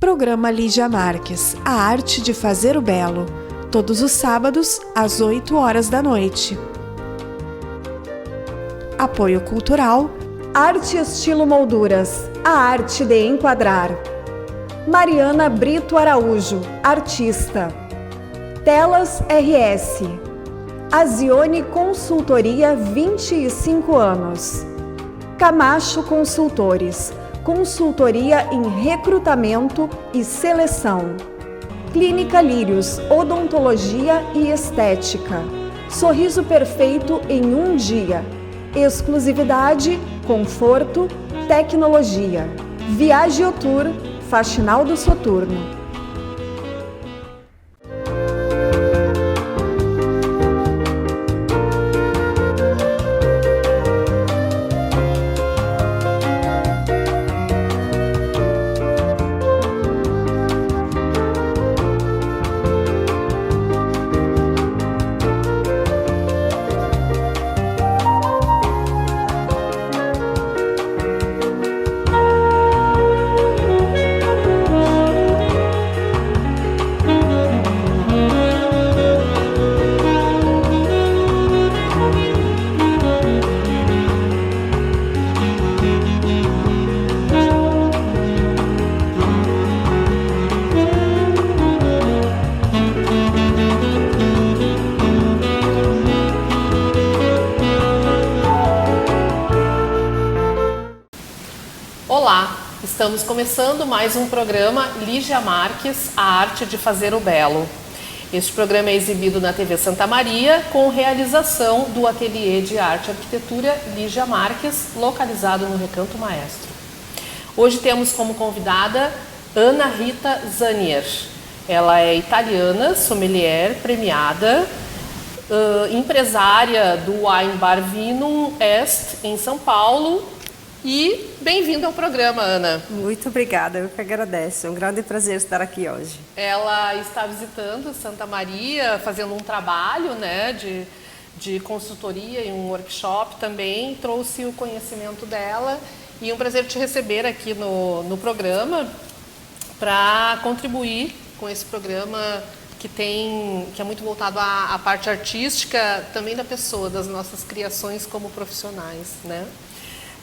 Programa Lígia Marques, a arte de fazer o belo. Todos os sábados, às 8 horas da noite. Apoio cultural. Arte Estilo Molduras, a arte de enquadrar. Mariana Brito Araújo, artista. Telas RS. Azione Consultoria, 25 anos. Camacho Consultores, consultoria em recrutamento e seleção. Clínica Lírios, odontologia e estética. Sorriso perfeito em um dia. Exclusividade, conforto, tecnologia. Viagiotour, Faxinal do Soturno. Olá, estamos começando mais um programa Lígia Marques, a arte de fazer o belo. Este programa é exibido na TV Santa Maria com realização do Ateliê de Arte e Arquitetura Lígia Marques, localizado no Recanto Maestro. Hoje temos como convidada Ana Rita Zanier. Ela é italiana, sommelier premiada, empresária do Wine Bar Vinum Est em São Paulo. E bem-vinda ao programa, Ana. Muito obrigada, eu que agradeço. É um grande prazer estar aqui hoje. Ela está visitando Santa Maria, fazendo um trabalho, né, de consultoria e um workshop também. Trouxe o conhecimento dela e é um prazer te receber aqui no programa para contribuir com esse programa que é muito voltado à parte artística também da pessoa, das nossas criações como profissionais, né?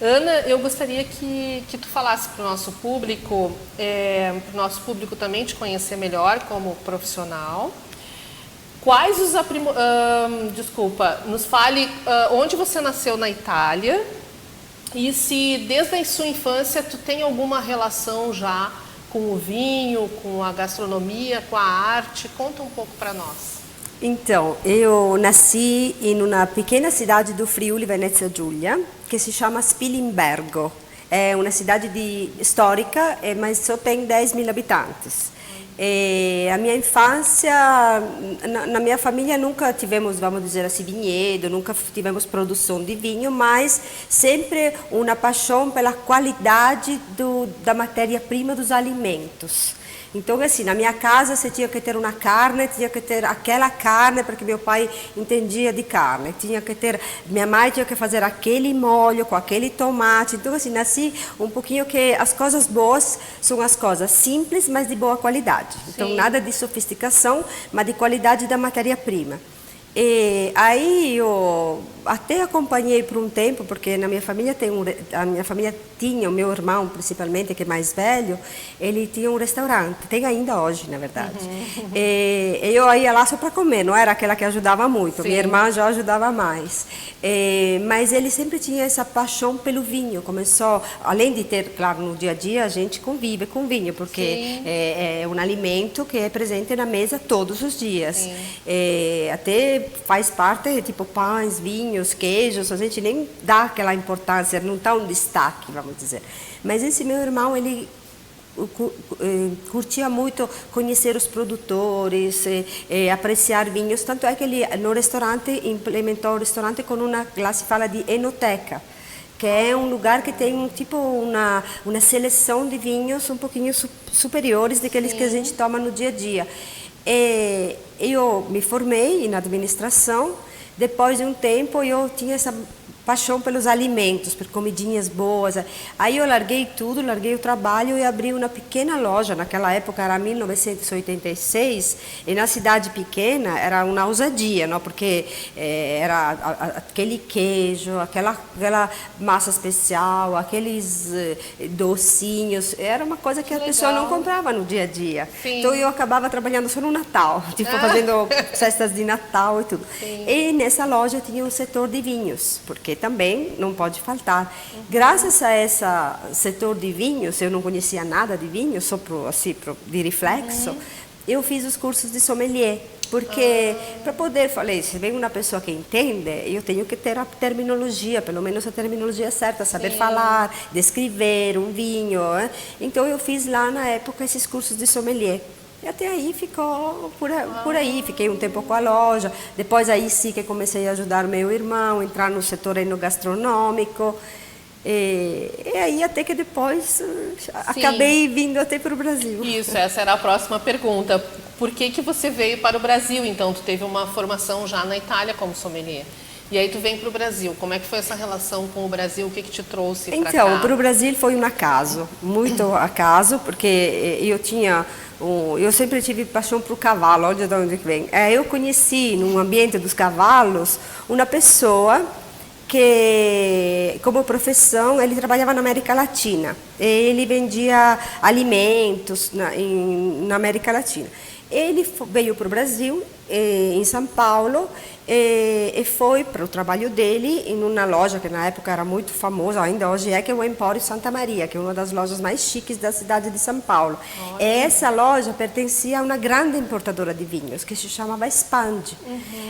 Ana, eu gostaria que tu falasse para o nosso público também te conhecer melhor como profissional. Quais os nos fale onde você nasceu na Itália e se desde a sua infância tu tem alguma relação já com o vinho, com a gastronomia, com a arte. Conta um pouco para nós. Então, eu nasci em uma pequena cidade do Friuli, Venezia Giulia, que se chama Spilimbergo. É uma cidade histórica, mas só tem 10 mil habitantes. A minha infância, na minha família nunca tivemos, vamos dizer assim, vinhedo, nunca tivemos produção de vinho, mas sempre uma paixão pela qualidade da matéria-prima dos alimentos. Então, assim, na minha casa você tinha que ter uma carne, tinha que ter aquela carne, porque meu pai entendia de carne. Minha mãe tinha que fazer aquele molho com aquele tomate. Então, assim, nasci um pouquinho que as coisas boas são as coisas simples, mas de boa qualidade. Então, sim, nada de sofisticação, mas de qualidade da matéria-prima. E aí eu até acompanhei por um tempo, porque na minha família tinha, o meu irmão principalmente, que é mais velho, ele tinha um restaurante, tem ainda hoje, na verdade. E eu ia lá só para comer, não era aquela que ajudava muito, sim, minha irmã já ajudava mais. Mas ele sempre tinha essa paixão pelo vinho, começou, além de ter, claro, no dia a dia a gente convive com vinho, porque é um alimento que é presente na mesa todos os dias. Até faz parte, tipo pães, vinhos, queijos, a gente nem dá aquela importância, não está um destaque, vamos dizer. Mas esse meu irmão, ele curtia muito conhecer os produtores, apreciar vinhos, tanto é que ele no restaurante implementou o restaurante com uma classe fala de enoteca, que é um lugar que tem tipo uma seleção de vinhos um pouquinho superiores daqueles que a gente toma no dia a dia. Eu me formei na administração. Depois de um tempo eu tinha essa paixão pelos alimentos, por comidinhas boas. Aí eu larguei tudo, larguei o trabalho e abri uma pequena loja. Naquela época era 1986 e na cidade pequena era uma ousadia, não? Porque era aquele queijo, aquela massa especial, aqueles docinhos. Era uma coisa que a pessoa não comprava no dia a dia. Sim. Então eu acabava trabalhando só no Natal, tipo fazendo festas de Natal e tudo. Sim. E nessa loja tinha um setor de vinhos, porque também não pode faltar. Graças a esse setor de vinhos, eu não conhecia nada de vinho, só de reflexo, eu fiz os cursos de sommelier. Porque para poder, falei, se vem uma pessoa que entende, eu tenho que ter a terminologia, pelo menos a terminologia certa, saber falar, descrever um vinho. Então eu fiz lá na época esses cursos de sommelier. E até aí ficou por aí, fiquei um tempo com a loja. Depois aí sim que comecei a ajudar meu irmão, entrar no setor enogastronômico. E aí até que depois acabei vindo até para o Brasil. Isso, essa era a próxima pergunta. Por que você veio para o Brasil? Então, tu teve uma formação já na Itália como sommelier. E aí tu vem para o Brasil. Como é que foi essa relação com o Brasil? O que te trouxe para cá? Então, para o Brasil foi um acaso, muito acaso, porque eu sempre tive paixão por cavalo, olha de onde vem. Eu conheci, no ambiente dos cavalos, uma pessoa que, como profissão, ele trabalhava na América Latina. Ele vendia alimentos na América Latina. Ele veio para o Brasil, em São Paulo, e foi para o trabalho dele em uma loja que na época era muito famosa, ainda hoje que é o Empório Santa Maria, que é uma das lojas mais chiques da cidade de São Paulo. E essa loja pertencia a uma grande importadora de vinhos, que se chamava Spandi.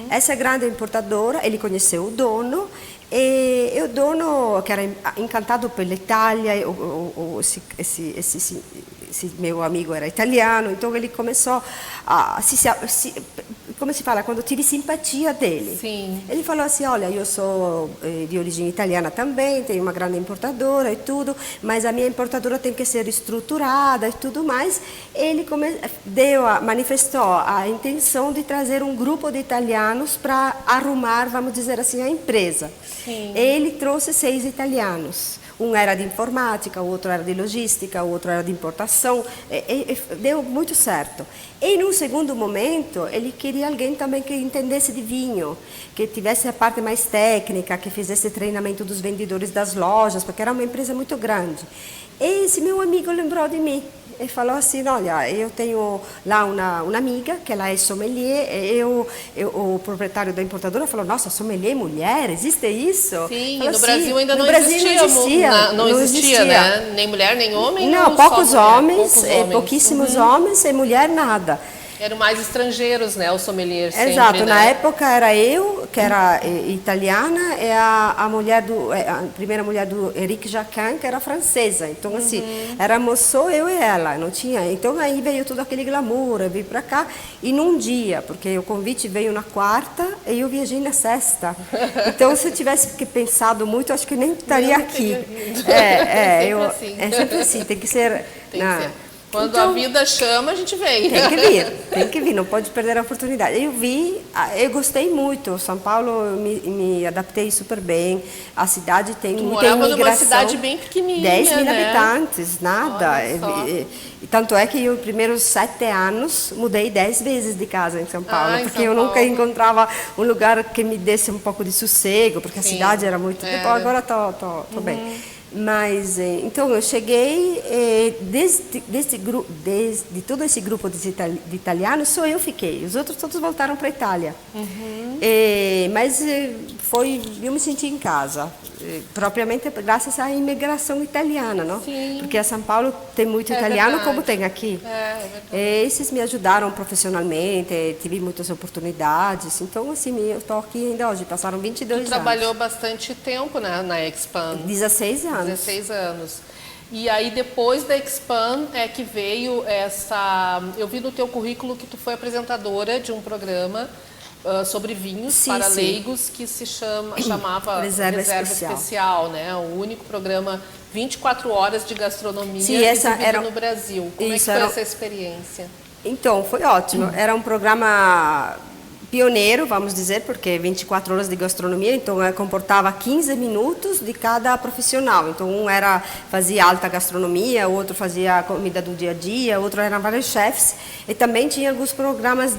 Essa grande importadora, ele conheceu o dono, e o dono, que era encantado pela Itália, esse meu amigo era italiano, então ele começou como se fala, quando eu tive simpatia dele. Sim. Ele falou assim, olha, eu sou de origem italiana também, tenho uma grande importadora e tudo, mas a minha importadora tem que ser estruturada e tudo mais. Ele manifestou a intenção de trazer um grupo de italianos para arrumar, vamos dizer assim, a empresa. Sim. Ele trouxe 6 italianos. Um era de informática, o outro era de logística, o outro era de importação. Deu muito certo. E, num segundo momento, ele queria alguém também que entendesse de vinho, que tivesse a parte mais técnica, que fizesse treinamento dos vendedores das lojas, porque era uma empresa muito grande. E esse meu amigo lembrou de mim. E falou assim, olha, eu tenho lá uma amiga, que ela é sommelier, o proprietário da importadora falou, nossa, sommelier mulher, existe isso? Sim, falou, no Brasil ainda no não Brasil existia. Não existia, né? Nem mulher, nem homem? Não, ou poucos só mulher? homens, pouquíssimos homens e mulher nada. Eram mais estrangeiros, né, os sommeliers sempre, Exato, né? na época era eu, que era italiana, e a primeira mulher do Eric Jacquin, que era francesa. Então, assim, éramos só eu e ela, não tinha. Então, aí veio todo aquele glamour, eu vim para cá, e num dia, porque o convite veio na quarta, e eu viajei na sexta. Então, se eu tivesse pensado muito, acho que nem estaria aqui. É sempre assim, tem que ser... Tem que ser. Quando a vida chama, a gente vem. Tem que vir, não pode perder a oportunidade. Eu gostei muito. São Paulo, eu me adaptei super bem. A cidade tem muita imigração. Morava numa cidade bem pequenininha, 10 mil né? habitantes, nada. E tanto é que eu, os primeiros 7 anos, mudei 10 vezes de casa em São Paulo, porque eu nunca encontrava um lugar que me desse um pouco de sossego, porque a cidade era muito... Agora tô bem. Mas, então, eu cheguei, de todo esse grupo de italianos, só eu fiquei. Os outros todos voltaram para a Itália. Mas eu me senti em casa, propriamente graças à imigração italiana, não? Sim. Porque a São Paulo tem muito italiano, verdade. como tem aqui. Esses me ajudaram profissionalmente, tive muitas oportunidades. Então, assim, eu estou aqui ainda hoje, passaram 22 anos. Trabalhou bastante tempo, né, na Expan. 16 anos. 16 anos. E aí, depois da Expan, é que veio essa... Eu vi no teu currículo que tu foi apresentadora de um programa sobre vinhos para leigos, que se chamava Reserva Especial, né? O único programa 24 horas de gastronomia exibido no Brasil. Como é que foi essa experiência? Então, foi ótimo. Era um programa pioneiro, vamos dizer, porque 24 horas de gastronomia, então comportava 15 minutos de cada profissional. Então fazia alta gastronomia, outro fazia comida do dia a dia, outro eram vários chefes, e também tinha alguns programas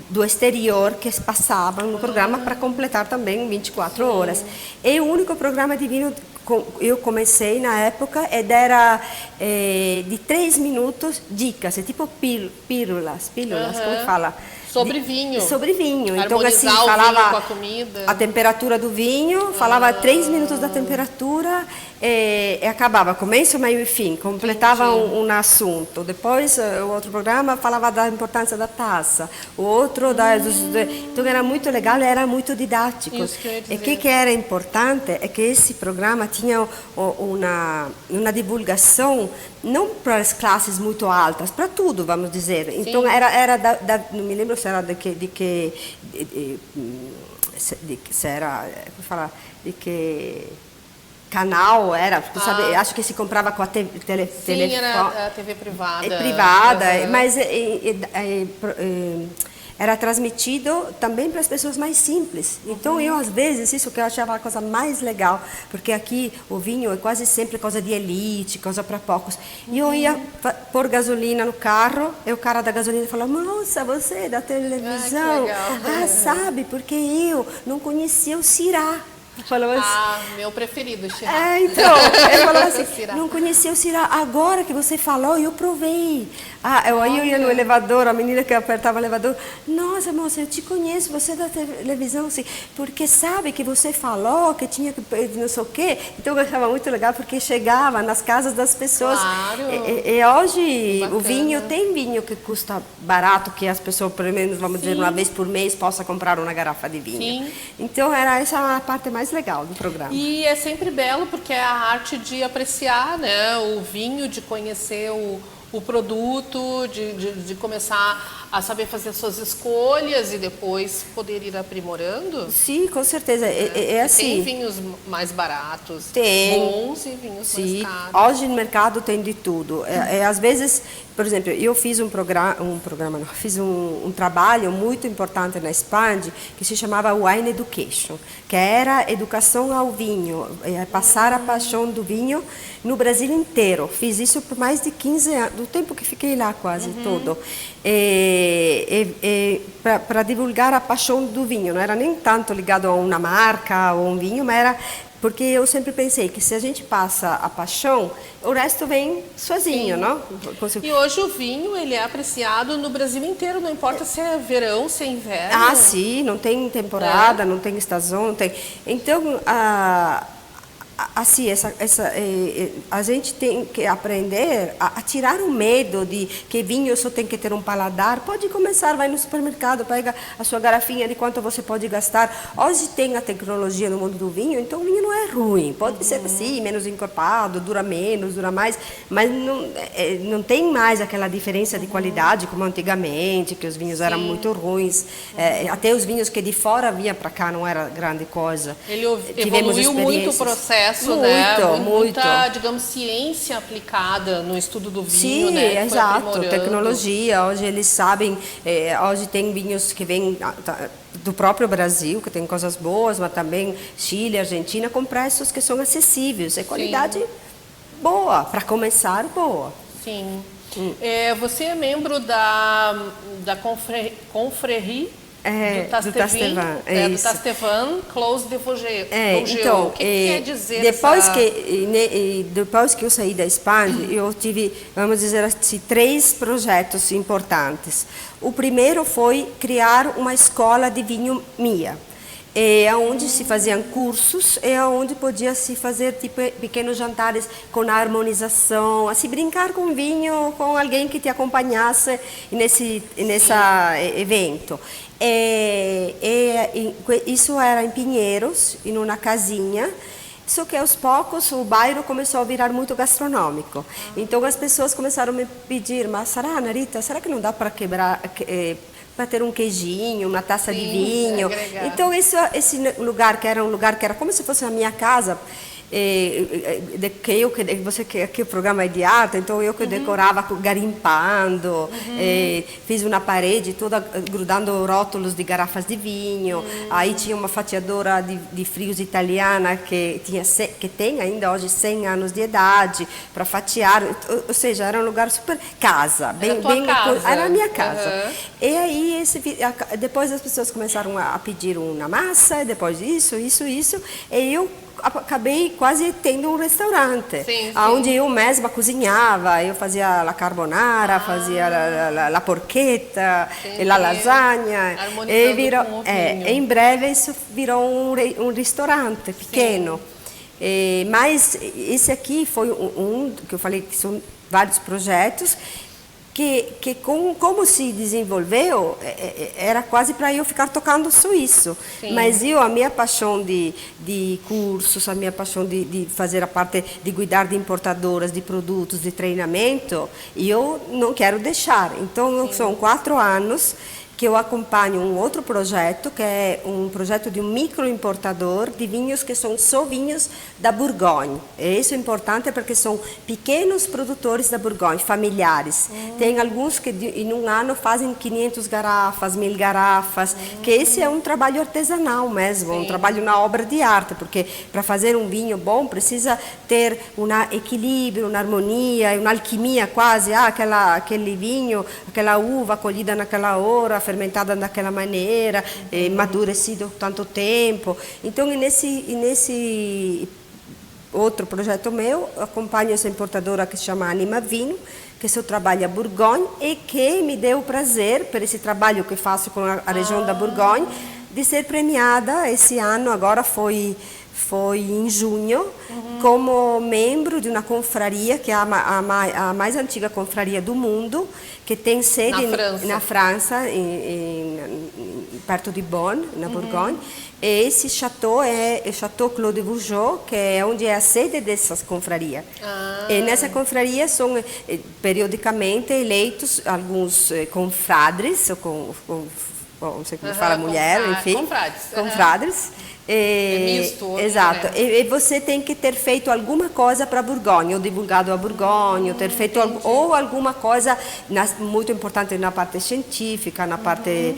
do exterior que passavam no programa para completar também 24 horas. E o único programa de vinho eu comecei na época era de 3 minutos, dicas, é tipo pílulas, como fala? Sobre vinho. Sobre vinho. Então, assim, Harmonizar o falava vinho com a comida. a temperatura do vinho, falava 3 minutos da temperatura e acabava, começo, meio e fim, completava um assunto. Depois, o outro programa falava da importância da taça, o outro então era muito legal, era muito didático. Isso que eu ia dizer. E o que era importante é que esse programa tinha uma divulgação não para as classes muito altas, para tudo, vamos dizer. Então não me lembro se era se era, como falar, de que canal era, porque sabe, acho que se comprava com a telefone. Sim, era a TV privada. É privada, mas era transmitido também para as pessoas mais simples. Então, eu, às vezes, isso que eu achava a coisa mais legal, porque aqui o vinho é quase sempre coisa de elite, coisa para poucos. E eu ia pôr gasolina no carro, e o cara da gasolina falava, nossa, você é da televisão. Sabe, porque eu não conhecia o Syrah. Falou assim, meu preferido, Syrah. Então, ele falou assim, não conhecia o Syrah, agora que você falou, eu provei. Aí eu ia no elevador, a menina que apertava o elevador, nossa, moça, eu te conheço, você é da televisão, assim, porque sabe que você falou que tinha que não sei o quê. Então, eu achava muito legal, porque chegava nas casas das pessoas. Claro. E hoje, o vinho, tem vinho que custa barato, que as pessoas, pelo menos, vamos dizer, uma vez por mês, possam comprar uma garrafa de vinho. Sim. Então, era essa a parte mais legal do programa. E é sempre belo porque é a arte de apreciar, né, o vinho, de conhecer o produto, de começar a saber fazer suas escolhas e depois poder ir aprimorando. Sim, com certeza. É assim. Tem vinhos mais baratos, tem, bons e vinhos mais caros. Hoje no mercado tem de tudo. Às vezes, por exemplo, eu fiz fiz um trabalho muito importante na Expand que se chamava Wine Education, que era educação ao vinho, passar a paixão do vinho no Brasil inteiro. Fiz isso por mais de 15 anos, do tempo que fiquei lá quase todo. Para divulgar a paixão do vinho, não era nem tanto ligado a uma marca ou um vinho, mas era porque eu sempre pensei que se a gente passa a paixão, o resto vem sozinho, não? E hoje o vinho, ele é apreciado no Brasil inteiro, não importa se é verão, se é inverno. Sim, não tem temporada, não tem estação, não tem. Então, assim, a gente tem que aprender a tirar o medo de que vinho só tem que ter um paladar. Pode começar, vai no supermercado, pega a sua garrafinha de quanto você pode gastar. Hoje tem a tecnologia no mundo do vinho, então o vinho não é ruim. Pode ser assim, menos encorpado, dura menos, dura mais, mas não tem mais aquela diferença de qualidade como antigamente, que os vinhos eram muito ruins. Até os vinhos que de fora vinham para cá não era grande coisa. Ele evoluiu muito o processo. Muita, digamos, ciência aplicada no estudo do vinho, né? Sim, exato, tecnologia. Hoje eles sabem, hoje tem vinhos que vêm do próprio Brasil, que tem coisas boas, mas também Chile, Argentina, com preços que são acessíveis. É qualidade boa, para começar, boa. Sim. Você é membro da Confrérie do Tastevan Clos de Vosges. Então, o que quer dizer depois que eu saí da Expand, eu tive, vamos dizer assim, 3 projetos importantes. O primeiro foi criar uma escola de vinho minha. Onde se faziam cursos, onde podia se fazer tipo pequenos jantares com harmonização, assim brincar com vinho, com alguém que te acompanhasse nesse evento. Isso era em Pinheiros, em uma casinha. Só que aos poucos o bairro começou a virar muito gastronômico. Então as pessoas começaram a me pedir, mas Sara, Narita, será que não dá para quebrar, para ter um queijinho, uma taça de vinho? Então esse lugar que era como se fosse a minha casa, Você que o programa é de arte, então eu que decorava garimpando, fiz uma parede toda grudando rótulos de garrafas de vinho. Aí tinha uma fatiadora de frios italiana que tem ainda hoje 100 anos de idade para fatiar, ou seja, era um lugar super casa, era a minha casa. E aí depois as pessoas começaram a pedir uma massa, depois isso, e eu acabei quase tendo um restaurante, onde eu mesma cozinhava, eu fazia la carbonara, fazia la porchetta, la lasagna, e em breve isso virou um restaurante pequeno. Mas esse aqui foi que eu falei que são vários projetos, que como se desenvolveu, era quase para eu ficar tocando só isso. Mas a minha paixão de cursos, a minha paixão de fazer a parte de cuidar de importadoras, de produtos, de treinamento, eu não quero deixar. Então, são 4 anos que eu acompanho um outro projeto, que é um projeto de um microimportador de vinhos que são só vinhos da Bourgogne. E isso é importante porque são pequenos produtores da Bourgogne, familiares. Tem alguns que em um ano fazem 500 garrafas, 1000 garrafas, que esse é um trabalho artesanal mesmo, um trabalho na obra de arte, porque para fazer um vinho bom precisa ter um equilíbrio, uma harmonia, uma alquimia quase, aquele vinho, aquela uva colhida naquela hora, fermentada daquela maneira, amadurecido tanto tempo. Então, nesse outro projeto meu, acompanho essa importadora que se chama Anima Vinho, que só trabalha Bourgogne e que me deu o prazer, por esse trabalho que faço com a região da Bourgogne, de ser premiada esse ano, agora foi em junho, como membro de uma confraria, que é a mais antiga confraria do mundo, que tem sede na França, perto de Bonn, na Bourgogne. E esse chateau é o Chateau Claude Vougeot, que é onde é a sede dessas confrarias. E nessa confraria são periodicamente eleitos alguns confradres, não sei como fala mulher, enfim. Confrades. Misto. Exato. E você tem que ter feito alguma coisa para a Bourgogne, ou divulgado a Bourgogne, ou ter feito ou alguma coisa muito importante na parte científica, na parte,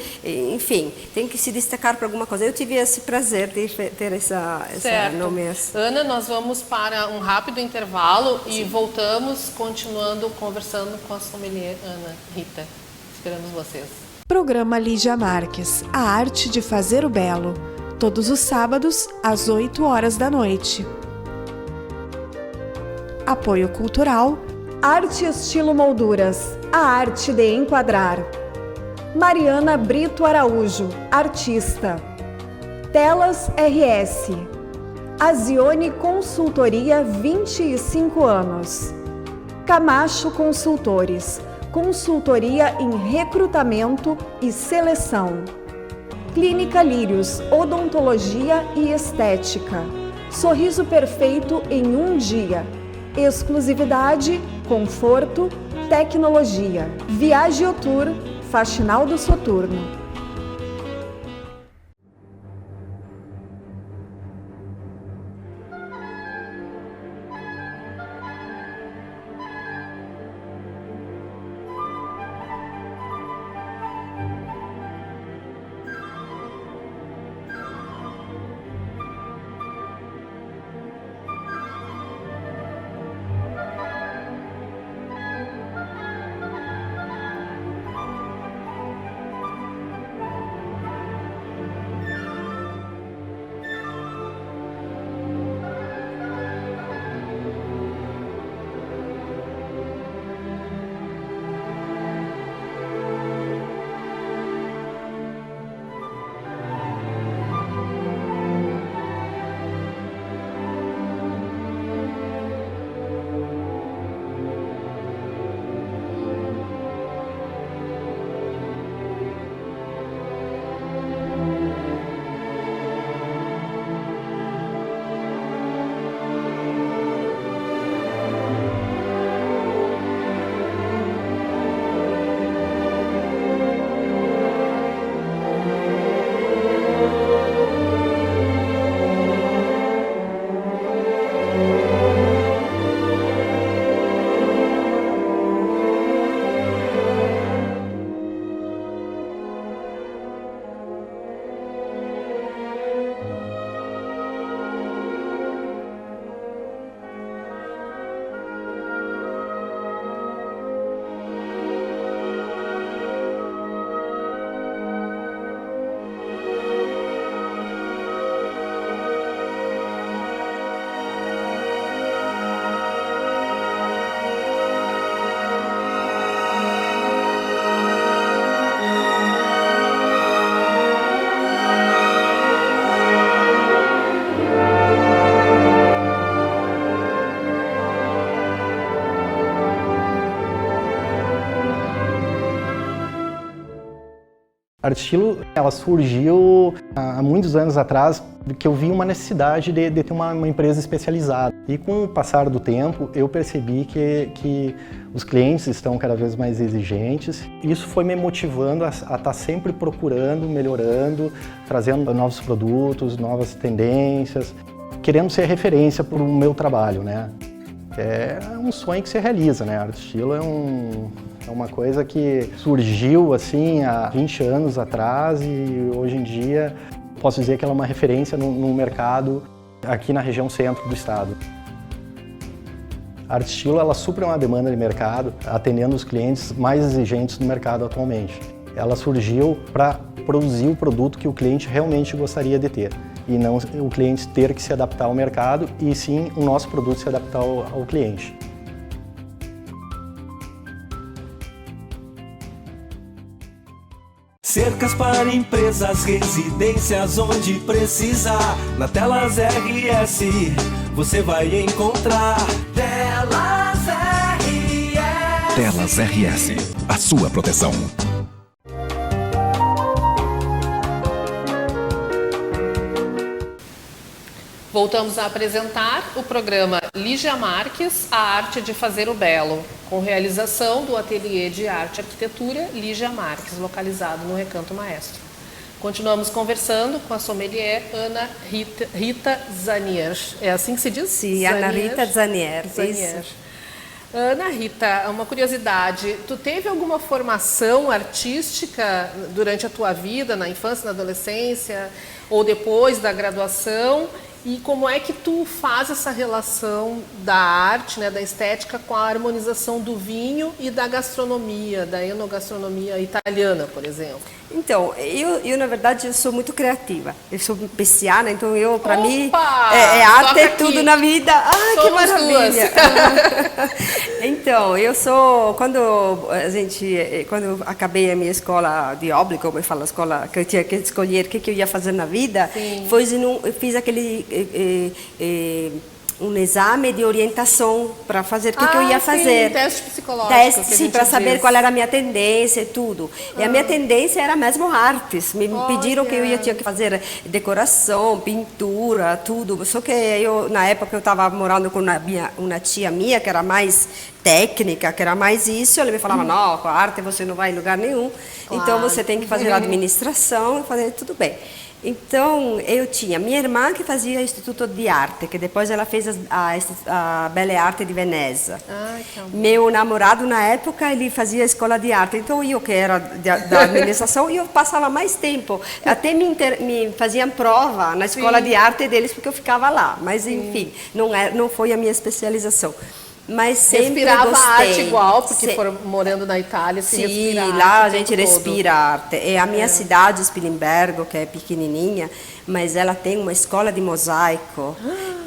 enfim, tem que se destacar para alguma coisa. Eu tive esse prazer de ter essa nomeação. Ana, nós vamos para um rápido intervalo e voltamos continuando conversando com a sommelier Ana Rita. Esperamos vocês. Programa Lígia Marques, a arte de fazer o belo. Todos os sábados, às 8 horas da noite. Apoio Cultural. Arte Estilo Molduras, a arte de enquadrar. Mariana Brito Araújo, artista. Telas RS. Azione Consultoria, 25 anos. Camacho Consultores, consultoria em recrutamento e seleção. Clínica Lírios, odontologia e estética. Sorriso perfeito em um dia. Exclusividade, conforto, tecnologia. Viagiotour, Faxinal do Soturno. A Arte Estilo, ela surgiu há muitos anos atrás, que eu vi uma necessidade de ter uma empresa especializada. E com o passar do tempo, eu percebi que os clientes estão cada vez mais exigentes. Isso foi me motivando a estar sempre procurando, melhorando, trazendo novos produtos, novas tendências, querendo ser referência para o meu trabalho, né? É um sonho que se realiza, né? A Arte Estilo é uma coisa que surgiu assim há 20 anos atrás e hoje em dia posso dizer que ela é uma referência no mercado aqui na região centro do estado. A Arte Estilo, ela supre uma demanda de mercado, atendendo os clientes mais exigentes do mercado atualmente. Ela surgiu para produzir o produto que o cliente realmente gostaria de ter e não o cliente ter que se adaptar ao mercado e sim o nosso produto se adaptar ao cliente. Cercas para empresas, residências onde precisar. Na Telas RS você vai encontrar. Telas RS. Telas RS, a sua proteção. Voltamos a apresentar o programa Lígia Marques, a arte de fazer o belo, com realização do Ateliê de Arte e Arquitetura Lígia Marques, localizado no Recanto Maestro. Continuamos conversando com a sommelier Ana Rita Zanier. É assim que se diz? Sim, Ana Rita Zanier. Ana Rita, uma curiosidade, tu teve alguma formação artística durante a tua vida, na infância, na adolescência, ou depois da graduação? E como é que tu faz essa relação da arte, né, da estética, com a harmonização do vinho e da gastronomia, da enogastronomia italiana, por exemplo? Então, eu na verdade, eu sou muito criativa. Eu sou pisciana, então para mim, arte é tudo na vida. Ah, que maravilha! Então, quando eu acabei a minha escola de obra, como eu falo, a escola que eu tinha que escolher o que eu ia fazer na vida, eu fiz aquele um exame de orientação para fazer o que eu ia fazer. Teste psicológico. Sim, para saber qual era a minha tendência e tudo. E a minha tendência era mesmo artes. Me pediram que eu tinha que fazer decoração, pintura, tudo. Só que na época eu estava morando com uma tia minha que era mais técnica, que era mais isso. Ela me falava, não, com a arte você não vai em lugar nenhum. Claro. Então você tem que fazer administração e fazer tudo bem. Então, eu tinha minha irmã que fazia Instituto de Arte, que depois ela fez a Belle Arte de Veneza. Meu namorado, na época, ele fazia a Escola de Arte. Então, eu que era da administração, eu passava mais tempo. Até me faziam prova na Escola de Arte deles, porque eu ficava lá. Mas, enfim, não foi a minha especialização. Mas sempre respirava gostei. Arte igual, porque foram morando na Itália, se respira arte. Sim, lá a gente respira arte. É a minha cidade, Spilimbergo, que é pequenininha, mas ela tem uma escola de mosaico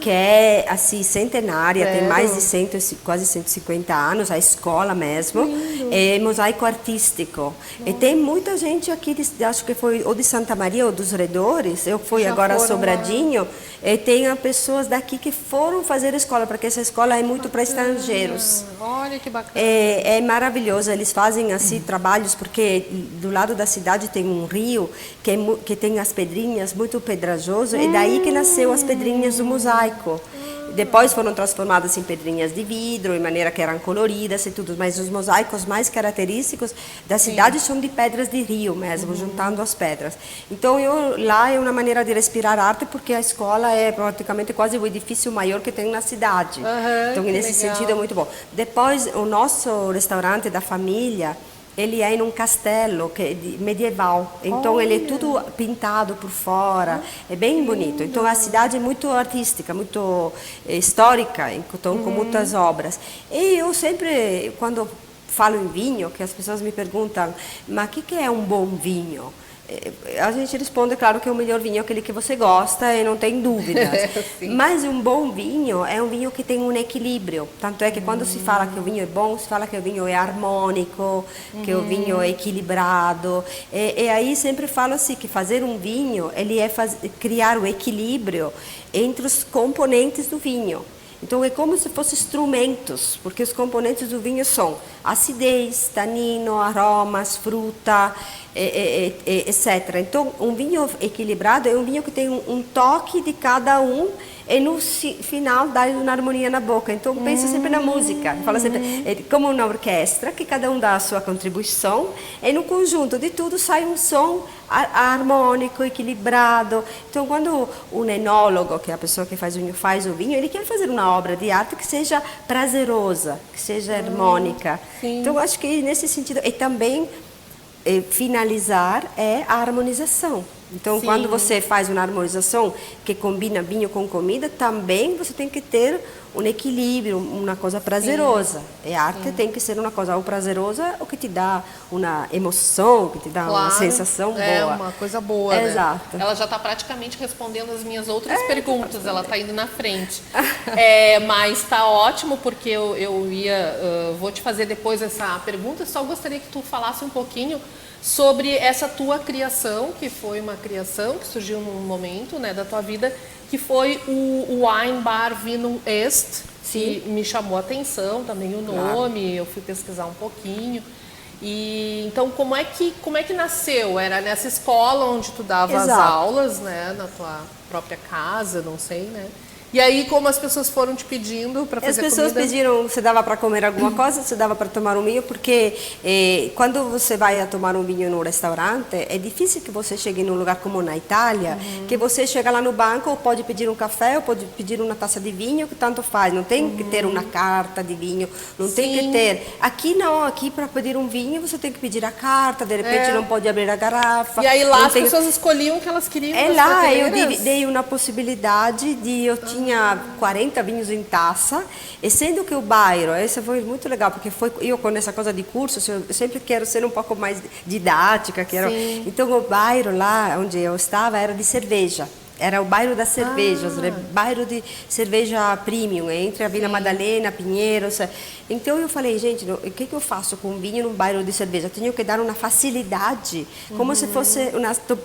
que é assim centenária, tem mais de quase 150 anos, a escola mesmo, é mosaico artístico. E tem muita gente aqui, acho que foi ou de Santa Maria ou dos redores, eu fui agora a Sobradinho, e tem pessoas daqui que foram fazer escola, porque essa escola é muito para estrangeiros. Olha que bacana. É maravilhoso, eles fazem assim trabalhos, porque do lado da cidade tem um rio que tem as pedrinhas, muito pedrajoso, e daí que nasceu as pedrinhas do mosaico. Depois foram transformadas em pedrinhas de vidro, de maneira que eram coloridas e tudo, mas os mosaicos mais característicos da cidade são de pedras de rio mesmo, juntando as pedras. Então, lá é uma maneira de respirar arte, porque a escola é praticamente quase o edifício maior que tem na cidade. Então, nesse sentido, é muito bom. Depois, o nosso restaurante da família, ele é em um castelo que é medieval, então ele é tudo pintado por fora, é bem bonito. Então a cidade é muito artística, muito histórica, então com muitas obras. E eu sempre, quando falo em vinho, que as pessoas me perguntam, mas o que é um bom vinho? A gente responde, claro, que o melhor vinho é aquele que você gosta e não tem dúvidas. Mas um bom vinho é um vinho que tem um equilíbrio. Tanto é que quando se fala que o vinho é bom, se fala que o vinho é harmônico, que o vinho é equilibrado. E aí sempre falo assim, que fazer um vinho, ele é criar o equilíbrio entre os componentes do vinho. Então é como se fossem instrumentos, porque os componentes do vinho são acidez, tanino, aromas, fruta. etc. Então, um vinho equilibrado é um vinho que tem um toque de cada um e no final dá uma harmonia na boca. Então, pensa sempre na música. Fala sempre, é como uma orquestra, que cada um dá a sua contribuição, e no conjunto de tudo sai um som harmônico, equilibrado. Então, quando um enólogo, que é a pessoa que faz o vinho, ele quer fazer uma obra de arte que seja prazerosa, que seja harmônica. Então, acho que nesse sentido, e também finalizar é a harmonização. Então, quando você faz uma harmonização que combina vinho com comida, também você tem que ter um equilíbrio, uma coisa prazerosa. E a arte tem que ser uma coisa ou prazerosa ou que te dá uma emoção, que te dá uma sensação boa. É uma coisa boa, né? Exato. Ela já está praticamente respondendo as minhas outras perguntas, ela está indo na frente. Mas está ótimo, porque eu vou te fazer depois essa pergunta, só gostaria que tu falasse um pouquinho sobre essa tua criação, que foi uma criação que surgiu num momento, né, da tua vida, que foi o Wine Bar Vinum Est, que me chamou a atenção também o nome, eu fui pesquisar um pouquinho. E então como é que nasceu? Era nessa escola onde tu dava as aulas, né, na tua própria casa, não sei, né? E aí, como as pessoas foram te pedindo para fazer comida? As pessoas pediram se dava para comer alguma coisa, se dava para tomar um vinho, porque quando você vai a tomar um vinho no restaurante, é difícil que você chegue num lugar como na Itália, que você chega lá no banco, pode pedir um café, ou pode pedir uma taça de vinho, que tanto faz. Não tem que ter uma carta de vinho, não tem que ter. Aqui não, aqui para pedir um vinho, você tem que pedir a carta, de repente não pode abrir a garrafa. E aí lá as pessoas escolhiam o que elas queriam. Lá eu dei uma possibilidade de tinha 40 vinhos em taça, e sendo que o bairro, essa foi muito legal, porque eu com essa coisa de curso, eu sempre quero ser um pouco mais didática, então o bairro lá onde eu estava era de cerveja. Era o bairro das cervejas, bairro de cerveja premium, entre a Vila Madalena, Pinheiros. Então eu falei, gente, o que eu faço com vinho num bairro de cerveja? Tenho que dar uma facilidade, como se fosse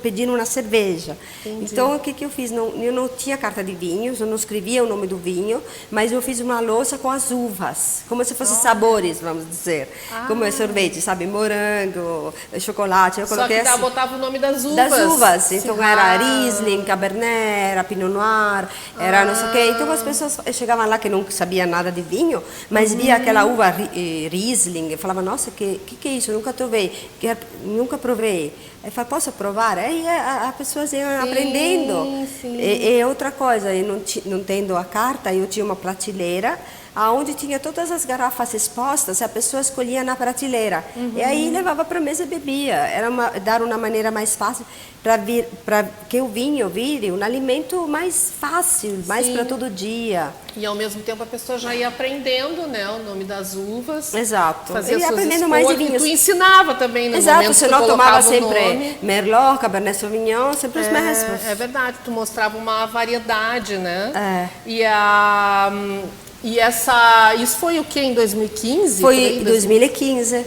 pedindo uma cerveja. Então o que eu fiz? Eu não tinha carta de vinhos, eu não escrevia o nome do vinho, mas eu fiz uma louça com as uvas, como se fossem sabores, vamos dizer. Como é sorvete, sabe? Morango, chocolate. Eu coloquei Só que botava o nome das uvas. Das uvas. Então era Riesling, Cabernet, era Pinot Noir, era não sei o quê. Então as pessoas chegavam lá que não sabiam nada de vinho, mas via aquela uva Riesling e falavam, nossa, que é isso? Nunca nunca provei. Aí falava, posso provar? Aí as pessoas iam aprendendo. E outra coisa, eu não tendo a carta, eu tinha uma prateleira onde tinha todas as garrafas expostas, a pessoa escolhia na prateleira. E aí levava para a mesa e bebia. Era dar uma maneira mais fácil para que o vinho vire um alimento mais fácil, mais para todo dia. E ao mesmo tempo a pessoa já ia aprendendo, né, o nome das uvas. Exato. Fazia ia aprendendo escolhas, mais de vinhos. E tu ensinava também no Exato, momento você que não tomava colocava sempre Merlot, Cabernet Sauvignon, sempre os mesmos. É verdade, tu mostrava uma variedade, né? Isso foi o que, em 2015? Foi em 2015.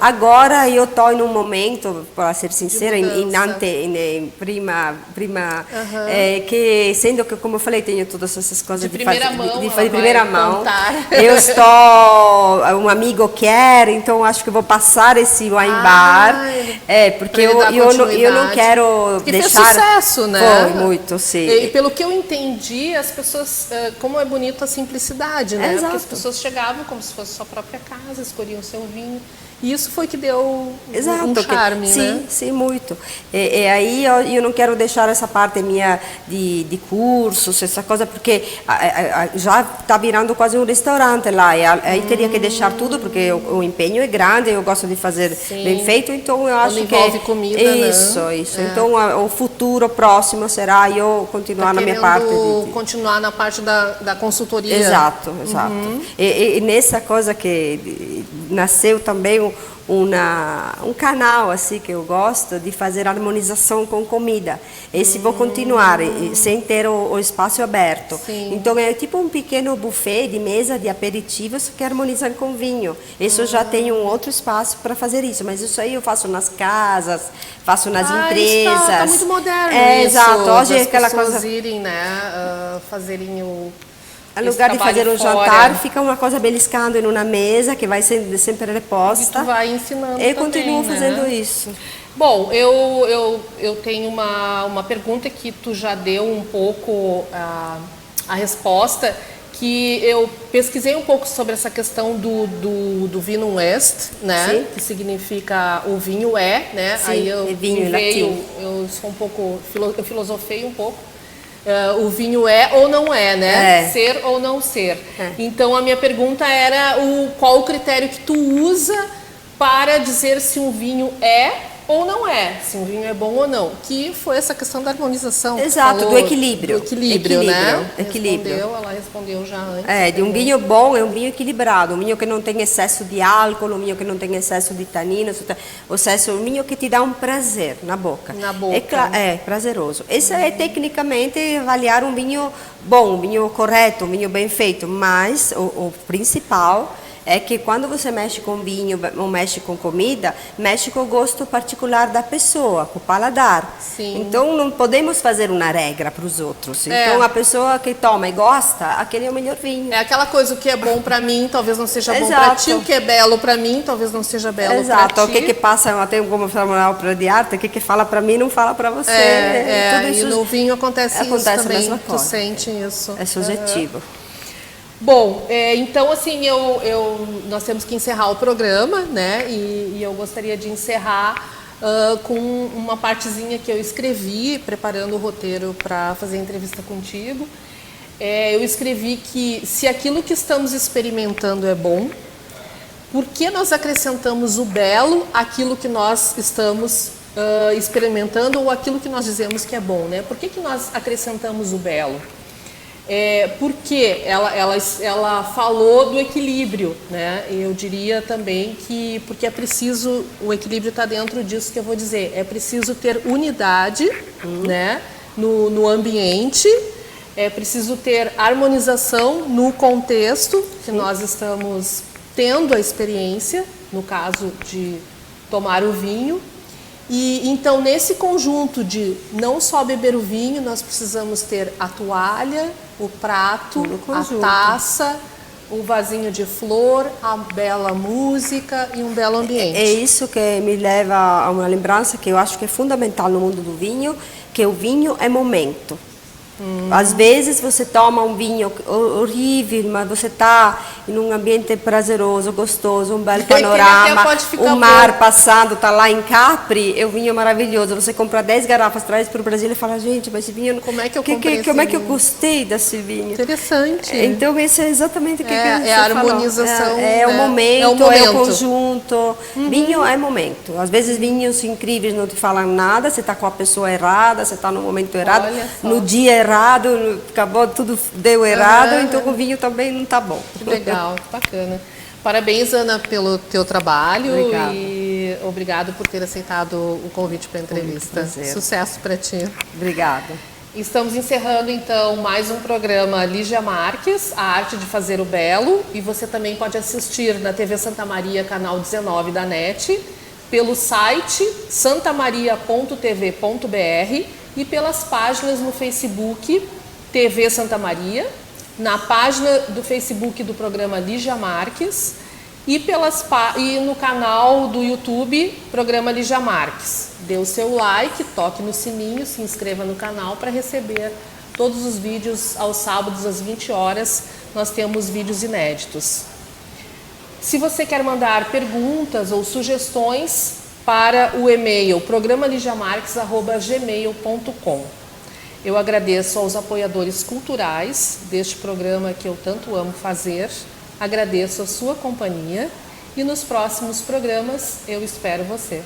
Agora eu estou em um momento, para ser sincera, em que sendo que, como eu falei, tenho todas essas coisas de primeira mão. Eu estou, um amigo quer, então acho que vou passar esse wine bar, porque eu não quero deixar. Fez sucesso, né? Foi muito, sim. E pelo que eu entendi, as pessoas, como é bonito a simplicidade, né? Exato. Porque as pessoas chegavam como se fosse sua própria casa, escolhiam o seu vinho. E isso foi que deu um charme, né? Sim, muito. E aí eu não quero deixar essa parte minha de cursos, essa coisa, porque já está virando quase um restaurante lá. E aí teria que deixar tudo, porque o empenho é grande, eu gosto de fazer bem feito, então eu acho que envolve comida, isso. Então o futuro próximo será eu continuar na minha parte. Continuar na parte da consultoria. Exato. E nessa coisa que nasceu também um canal assim que eu gosto de fazer harmonização com comida. Esse vou continuar sem ter o espaço aberto. Então é tipo um pequeno buffet de mesa de aperitivos que harmonizam com vinho. Isso já tem um outro espaço para fazer isso, mas isso aí eu faço nas casas, faço nas empresas. Está muito moderno isso. Exato. Hoje é aquela coisa irem, né, fazerem o Ao lugar de fazer um jantar, fica uma coisa beliscando em uma mesa que vai sendo sempre reposta. E tu vai ensinando Eu também, continuo né? fazendo isso. Bom, eu tenho uma pergunta que tu já deu um pouco a resposta, que eu pesquisei um pouco sobre essa questão do vinho West, né? Sim. Que significa o vinho né? Sim, Aí é vinho em latim. eu sou um pouco, eu filosofei um pouco. O vinho ou não né? É. Ser ou não ser. É. Então a minha pergunta era qual o critério que tu usa para dizer se um vinho ou não se um vinho é bom ou não, que foi essa questão da harmonização. Exato, do equilíbrio. Do equilíbrio, né? Equilíbrio. Ela respondeu já antes. De um vinho bom é um vinho equilibrado, um vinho que não tem excesso de álcool, um vinho que não tem excesso de taninos, um vinho que te dá um prazer na boca. Na boca. É prazeroso. Isso é tecnicamente avaliar um vinho bom, um vinho correto, um vinho bem feito, mas o principal é que quando você mexe com vinho ou mexe com comida, mexe com o gosto particular da pessoa, com o paladar. Sim. Então não podemos fazer uma regra para os outros. Então a pessoa que toma e gosta, aquele é o melhor vinho. É aquela coisa, o que é bom pra mim, talvez não seja bom pra Exato. ti, o que é belo pra mim, talvez não seja belo pra Exato. ti. O que passa, eu tenho como formular para de arte, o que fala para mim não fala para você. Tudo e no vinho acontece isso a também, mesma tu coisa. sente isso. É subjetivo. Bom, então assim, nós temos que encerrar o programa, né? E eu gostaria de encerrar com uma partezinha que eu escrevi, preparando o roteiro para fazer a entrevista contigo. Eu escrevi que se aquilo que estamos experimentando é bom, por que nós acrescentamos o belo àquilo que nós estamos experimentando ou aquilo que nós dizemos que é bom, né? Por que nós acrescentamos o belo? Porque ela falou do equilíbrio, né? Eu diria também que porque é preciso, o equilíbrio está dentro disso que eu vou dizer, é preciso ter unidade, né? No ambiente, é preciso ter harmonização no contexto que nós estamos tendo a experiência, no caso de tomar o vinho. E então nesse conjunto de não só beber o vinho, nós precisamos ter a toalha, o prato, a taça, o vasinho de flor, a bela música e um belo ambiente. É isso que me leva a uma lembrança que eu acho que é fundamental no mundo do vinho, que o vinho é momento. Às vezes você toma um vinho horrível, mas você está em um ambiente prazeroso, gostoso, um belo panorama, o mar passando, está lá em Capri, o vinho é maravilhoso. Você compra 10 garrafas, traz para o Brasil e fala, gente, mas esse vinho... Como é que eu comprei como é que eu gostei desse vinho? Interessante. Então, isso é exatamente o que você a harmonização. falou. É o momento, é o conjunto. Vinho é momento. Às vezes, vinhos incríveis não te falam nada, você está com a pessoa errada, você está no momento errado, no dia errado, acabou, tudo deu errado, então o vinho também não está bom. Que legal, que bacana. Parabéns, Ana, pelo teu trabalho. Obrigada. E obrigado por ter aceitado o convite para a entrevista. Sucesso para ti. Obrigada. Estamos encerrando, então, mais um programa Lígia Marques, A Arte de Fazer o Belo. E você também pode assistir na TV Santa Maria, canal 19 da NET, pelo site santamaria.tv.br e pelas páginas no Facebook TV Santa Maria, na página do Facebook do programa Lígia Marques e no canal do YouTube Programa Lígia Marques. Dê o seu like, toque no sininho, se inscreva no canal para receber todos os vídeos aos sábados às 20 horas. Nós temos vídeos inéditos. Se você quer mandar perguntas ou sugestões para o e-mail programaligiamarques@gmail.com. Eu agradeço aos apoiadores culturais deste programa que eu tanto amo fazer, agradeço a sua companhia e nos próximos programas eu espero você.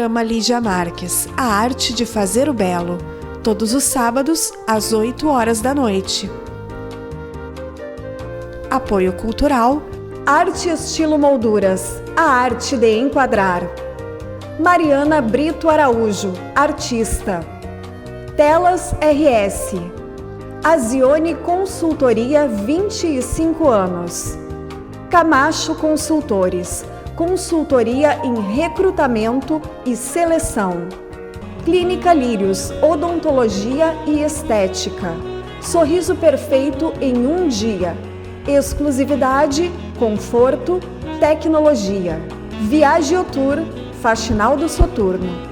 Drama Lígia Marques, a arte de fazer o belo. Todos os sábados, às 8 horas da noite. Apoio cultural. Arte Estilo Molduras, a arte de enquadrar. Mariana Brito Araújo, artista. Telas RS. Azione Consultoria, 25 anos. Camacho Consultores, consultoria em recrutamento e seleção. Clínica Lírios, odontologia e estética. Sorriso perfeito em um dia. Exclusividade, conforto, tecnologia. Viaje Tour, Faxinal do Soturno.